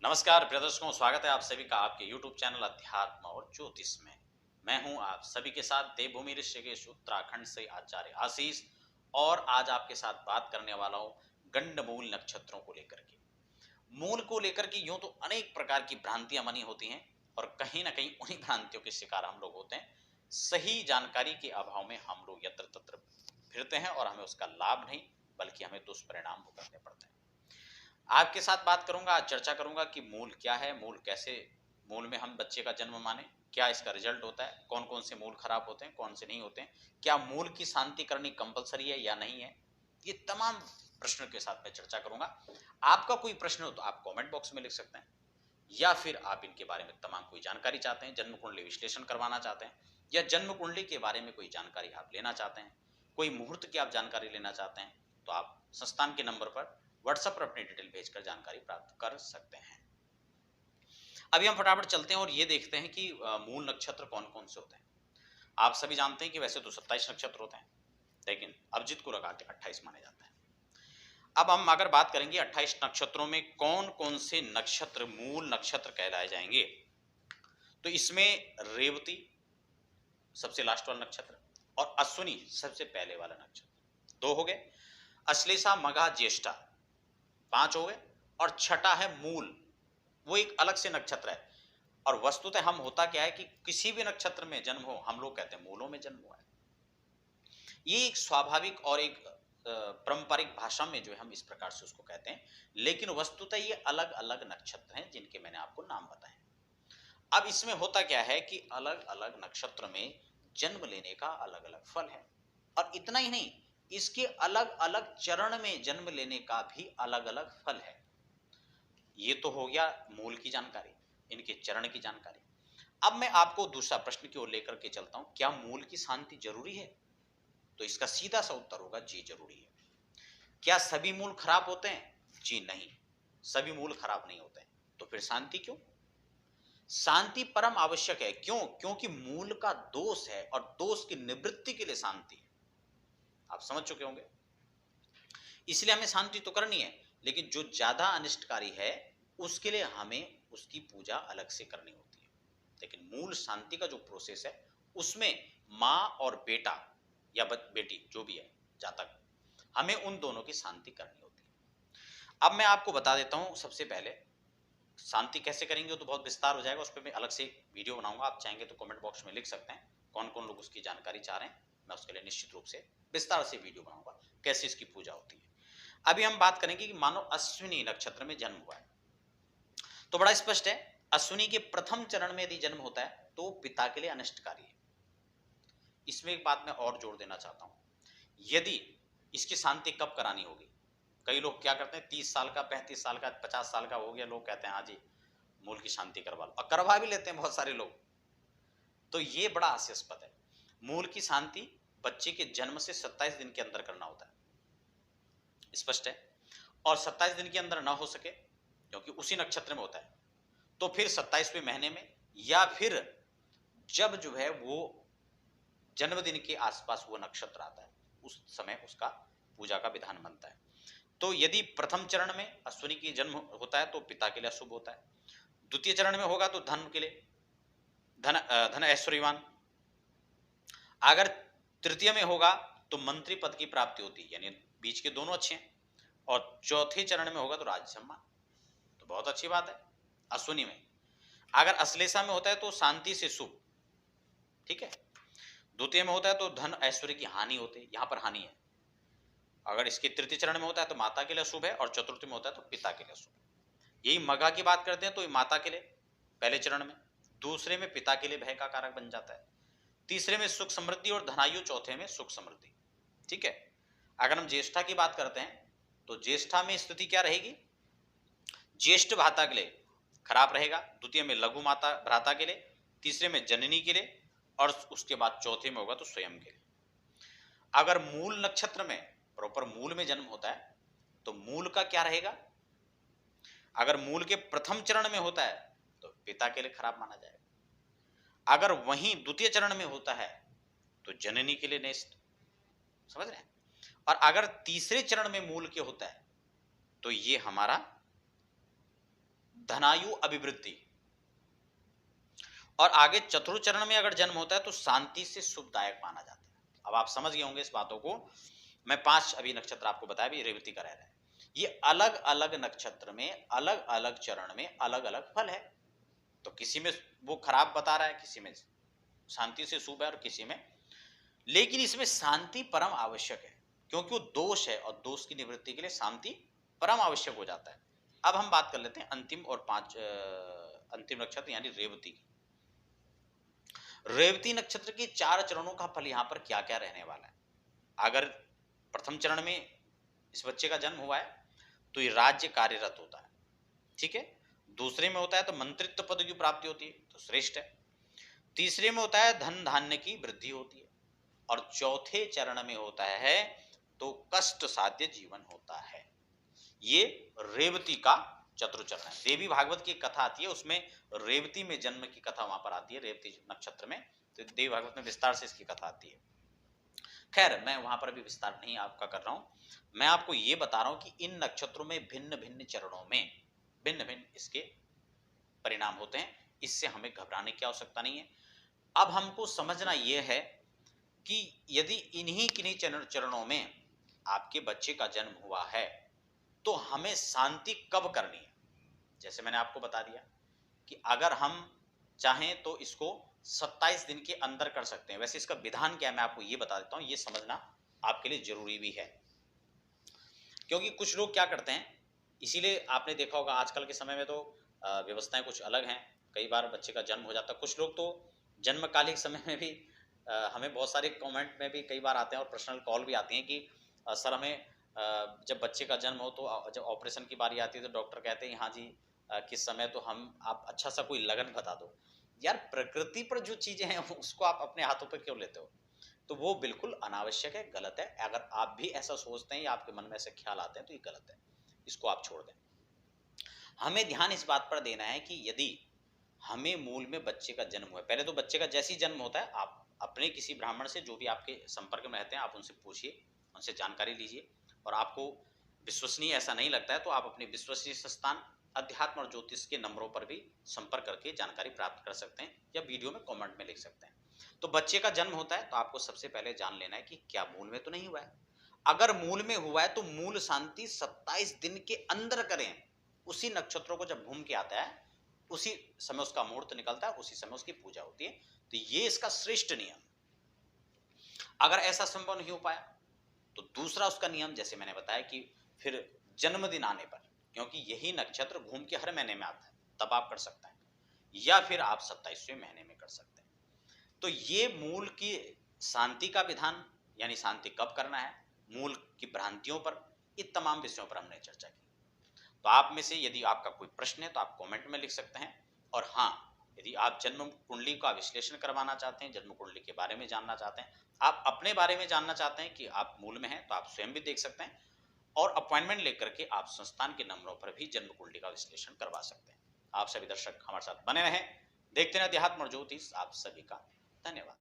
नमस्कार प्रिय दर्शकों, स्वागत है आप सभी का आपके YouTube चैनल अध्यात्म और ज्योतिष में। मैं हूं आप सभी के साथ देवभूमि ऋषिकेश उत्तराखंड से आचार्य आशीष। और आज आपके साथ बात करने वाला हूं गंडमूल नक्षत्रों को लेकर के। मूल को लेकर के यूं तो अनेक प्रकार की भ्रांतियां बनी होती हैं और कहीं ना कहीं उन्हीं भ्रांतियों के शिकार हम लोग होते हैं। सही जानकारी के अभाव में हम लोग यत्र तत्र फिरते हैं और हमें उसका लाभ नहीं बल्कि हमें दुष्परिणाम भुगतने पड़ते हैं। आपके साथ बात करूंगा, आज चर्चा करूंगा कि मूल क्या है, मूल कैसे, मूल में हम बच्चे का जन्म माने, क्या इसका रिजल्ट होता है, कौन कौन से मूल खराब होते हैं, कौन से नहीं होते हैं, क्या मूल की शांति करनी कंपलसरी है या नहीं है। ये तमाम प्रश्नों के साथ मैं चर्चा करूंगा। आपका कोई प्रश्न हो तो आप कमेंट बॉक्स में लिख सकते हैं, या फिर आप इनके बारे में तमाम कोई जानकारी चाहते हैं, जन्म कुंडली विश्लेषण करवाना चाहते हैं, या जन्म कुंडली के बारे में कोई जानकारी आप लेना चाहते हैं, कोई मुहूर्त की आप जानकारी लेना चाहते हैं, तो आप संस्थान के नंबर पर व्हाट्सएप पर अपनी डिटेल भेजकर जानकारी प्राप्त कर सकते हैं। अभी हम फटाफट चलते हैं और ये देखते हैं कि मूल नक्षत्र कौन कौन से होते हैं। आप सभी जानते हैं कि वैसे तो 27 नक्षत्र होते हैं, लेकिन अभिजीत को लगा के 28 माने जाते हैं। अब हम अगर बात करेंगे 28 नक्षत्रों में कौन कौन से नक्षत्र मूल नक्षत्र कहलाए जाएंगे, तो इसमें रेवती सबसे लास्ट वाला नक्षत्र और अश्विनी सबसे पहले वाला नक्षत्र, दो हो गए। अश्लेषा, मघा, ज्येष्ठा 5 हो गए। और छठा है मूल, वो एक अलग से नक्षत्र है। और वस्तुतः हम होता क्या है कि किसी भी नक्षत्र में जन्म हो, हम लोग कहते हैं मूलों में जन्म हुआ है। ये एक स्वाभाविक और एक पारंपरिक भाषा में जो है हम इस प्रकार से उसको कहते हैं, लेकिन वस्तुतः ये अलग अलग नक्षत्र हैं जिनके मैंने आपको नाम बताए। अब इसमें होता क्या है कि अलग अलग नक्षत्र में जन्म लेने का अलग अलग फल है, और इतना ही नहीं, इसके अलग अलग चरण में जन्म लेने का भी अलग अलग फल है। ये तो हो गया मूल की जानकारी, इनके चरण की जानकारी। अब मैं आपको दूसरा प्रश्न की ओर लेकर के चलता हूं, क्या मूल की शांति जरूरी है? तो इसका सीधा सा उत्तर होगा जी जरूरी है। क्या सभी मूल खराब होते हैं? जी नहीं, सभी मूल खराब नहीं होते हैं। तो फिर शांति क्यों? शांति परम आवश्यक है। क्यों? क्योंकि मूल का दोष है और दोष की निवृत्ति के लिए शांति है। आप समझ चुके होंगे। इसलिए हमें शांति तो करनी है, लेकिन जो ज्यादा अनिष्टकारी है उसके लिए हमें उसकी पूजा अलग से करनी होती है। लेकिन मूल शांति का जो प्रोसेस है उसमें माँ और बेटा या बेटी जो भी है जातक, हमें उन दोनों की शांति करनी होती है। अब मैं आपको बता देता हूं, सबसे पहले शांति कैसे करेंगे तो बहुत विस्तार हो जाएगा, उस पर मैं अलग से एक वीडियो बनाऊंगा। आप चाहेंगे तो कमेंट बॉक्स में लिख सकते हैं कौन कौन लोग उसकी जानकारी चाह रहे हैं। मैं उसके लिए निश्चित रूप से विस्तार से वीडियो बनाऊंगा कैसे इसकी पूजा होती है। अभी हम बात करेंगे कि मानो अश्विनी नक्षत्र में जन्म हुआ है, तो बड़ा स्पष्ट है, अश्विनी के प्रथम चरण में यदि जन्म होता है तो पिता के लिए अनिष्टकारी है। इसमें एक बात मैं और जोड़ देना चाहता हूं, यदि इसकी शांति कब करानी होगी। कई लोग क्या करते हैं, 30 साल का, 35 साल का, 50 साल का हो गया, लोग कहते हैं हाँ जी मूल की शांति करवा लो, और करवा भी लेते हैं बहुत सारे लोग। तो ये बड़ा हास्यास्पद है। मूल की शांति बच्चे के जन्म से 27 दिन के अंदर करना होता है, स्पष्ट है। और 27 दिन के अंदर ना हो सके क्योंकि उसी नक्षत्र में होता है, तो फिर 27वें महीने में, या फिर जब जो है वो जन्मदिन के आसपास वो नक्षत्र आता है उस समय उसका पूजा का विधान बनता है। तो यदि प्रथम चरण में अश्विनी की जन्म होता है तो पिता के लिए अशुभ होता है। द्वितीय चरण में होगा तो धन के लिए, धन ऐश्वर्यवान। अगर तृतीय में होगा तो मंत्री पद की प्राप्ति होती है, यानी बीच के दोनों अच्छे हैं। और चौथे चरण में होगा तो राज्य सम्मान, तो बहुत अच्छी बात है अश्विनी में। अगर अश्लेषा में होता है तो शांति से शुभ, ठीक है। द्वितीय में होता है तो धन ऐश्वर्य की हानि होती है, यहां पर हानि है। अगर इसके तृतीय चरण में होता है तो माता के लिए शुभ है, और चतुर्थ में होता है तो पिता के लिए शुभ। यही मघा की बात करते हैं तो ये माता के लिए पहले चरण में, दूसरे में पिता के लिए भय का कारक बन जाता है, तीसरे में सुख समृद्धि और धनायु, चौथे में सुख समृद्धि, ठीक है। अगर हम ज्येष्ठा की बात करते हैं तो ज्येष्ठा में स्थिति क्या रहेगी, ज्येष्ठ भ्राता के लिए खराब रहेगा, द्वितीय में लघु माता भ्राता के लिए, तीसरे में जननी के लिए, और उसके बाद चौथे में होगा तो स्वयं के लिए। अगर मूल नक्षत्र में प्रॉपर मूल में जन्म होता है तो मूल का क्या रहेगा, अगर मूल के प्रथम चरण में होता है तो पिता के लिए खराब माना जाएगा। अगर वहीं द्वितीय चरण में होता है तो जननी के लिए नेस्ट, समझ रहे हैं। और अगर तीसरे चरण में मूल के होता है तो ये हमारा धनायु अभिवृद्धि। और आगे चतुर्थ चरण में अगर जन्म होता है तो शांति से शुभदायक माना जाता है। अब आप समझ गए होंगे इस बातों को। मैं 5 अभी नक्षत्र आपको बताया, भी रेवती का रह रहा है। ये अलग अलग नक्षत्र में अलग अलग चरण में अलग अलग फल है। तो किसी में वो खराब बता रहा है, किसी में शांति से शुभ है और किसी में, लेकिन इसमें शांति परम आवश्यक है क्योंकि वो दोष है और दोष की निवृत्ति के लिए शांति परम आवश्यक हो जाता है। अब हम बात कर लेते हैं अंतिम और अंतिम नक्षत्र यानी रेवती की। रेवती नक्षत्र के 4 चरणों का फल यहाँ पर क्या क्या रहने वाला है। अगर प्रथम चरण में इस बच्चे का जन्म हुआ है तो ये राज्य कार्यरत होता है, ठीक है। दूसरे में होता है तो मंत्रित्व पद की प्राप्ति होती है, तो श्रेष्ठ है। तीसरे में होता है धन धान्य की वृद्धि होती है। और चौथे चरण में होता है तो कष्ट साध्य जीवन होता है। ये रेवती का चतुर्चरण है। देवी भागवत की कथा आती है, उसमें रेवती में जन्म की कथा वहां पर आती है, रेवती नक्षत्र में। तो देवी भागवत में विस्तार से इसकी कथा आती है। खैर मैं वहां पर भी विस्तार नहीं आपका कर रहा हूं। मैं आपको ये बता रहा हूं कि इन नक्षत्रों में भिन्न भिन्न चरणों में भिन्न भिन्न इसके परिणाम होते हैं। इससे हमें घबराने की आवश्यकता नहीं है। अब हमको समझना यह है कि यदि इन्हीं किन्हीं चरणों में आपके बच्चे का जन्म हुआ है तो हमें शांति कब करनी है। जैसे मैंने आपको बता दिया कि अगर हम चाहें तो इसको 27 दिन के अंदर कर सकते हैं। वैसे इसका विधान क्या है मैं आपको ये बता देता हूं, ये समझना आपके लिए जरूरी भी है। क्योंकि कुछ लोग क्या करते हैं, इसीलिए आपने देखा होगा आजकल के समय में तो व्यवस्थाएं कुछ अलग हैं। कई बार बच्चे का जन्म हो जाता है। कुछ लोग तो जन्मकालिक समय में भी हमें बहुत सारे कमेंट में भी कई बार आते हैं और पर्सनल कॉल भी आती हैं कि सर हमें जब बच्चे का जन्म हो तो जब ऑपरेशन की बारी आती है तो डॉक्टर कहते हैं हाँ जी किस समय, तो हम आप अच्छा सा कोई लगन बता दो। यार प्रकृति पर जो चीजें हैं उसको आप अपने हाथों पर क्यों लेते हो। तो वो बिल्कुल अनावश्यक है, गलत है। अगर आप भी ऐसा सोचते हैं या आपके मन में ऐसे ख्याल आते हैं तो ये गलत है, इसको आप छोड़ दें। हमें ध्यान इस बात पर देना है कि यदि हमें मूल में बच्चे का जन्म हुआ है, पहले तो बच्चे का जैसे ही जन्म होता है आप अपने किसी ब्राह्मण से जो भी आपके संपर्क में रहते हैं आप उनसे पूछिए, उनसे जानकारी लीजिए। और आपको विश्वसनीय ऐसा नहीं लगता है तो आप अपने विश्वसनीय संस्थान अध्यात्म और ज्योतिष के नंबरों पर भी संपर्क करके जानकारी प्राप्त कर सकते हैं या वीडियो में कमेंट में लिख सकते हैं। तो बच्चे का जन्म होता है तो आपको सबसे पहले जान लेना है कि क्या मूल में तो नहीं हुआ है। अगर मूल में हुआ है तो मूल शांति 27 दिन के अंदर करें। उसी नक्षत्रों को जब घूम के आता है उसी समय उसका मुहूर्त निकलता है, उसी समय उसकी पूजा होती है। तो ये इसका श्रेष्ठ नियम। अगर ऐसा संभव नहीं हो पाया तो दूसरा उसका नियम जैसे मैंने बताया कि फिर जन्मदिन आने पर, क्योंकि यही नक्षत्र घूम के हर महीने में आता है, तब आप कर सकते हैं, या फिर आप 27वें महीने में कर सकते हैं। तो ये मूल की शांति का विधान यानी शांति कब करना है, मूल की भ्रांतियों पर, इन तमाम विषयों पर हमने चर्चा की। तो आप में से यदि आपका कोई प्रश्न है तो आप कमेंट में लिख सकते हैं। और हाँ, यदि आप जन्म कुंडली का विश्लेषण करवाना चाहते हैं, जन्म कुंडली के बारे में जानना चाहते हैं, आप अपने बारे में जानना चाहते हैं कि आप मूल में हैं, तो आप स्वयं भी देख सकते हैं। और अपॉइंटमेंट लेकर के आप संस्थान के नंबरों पर भी जन्म कुंडली का विश्लेषण करवा सकते हैं। आप सभी दर्शक हमारे साथ बने रहें, देखते रहें अध्यात्म और ज्योतिष। आप सभी का धन्यवाद।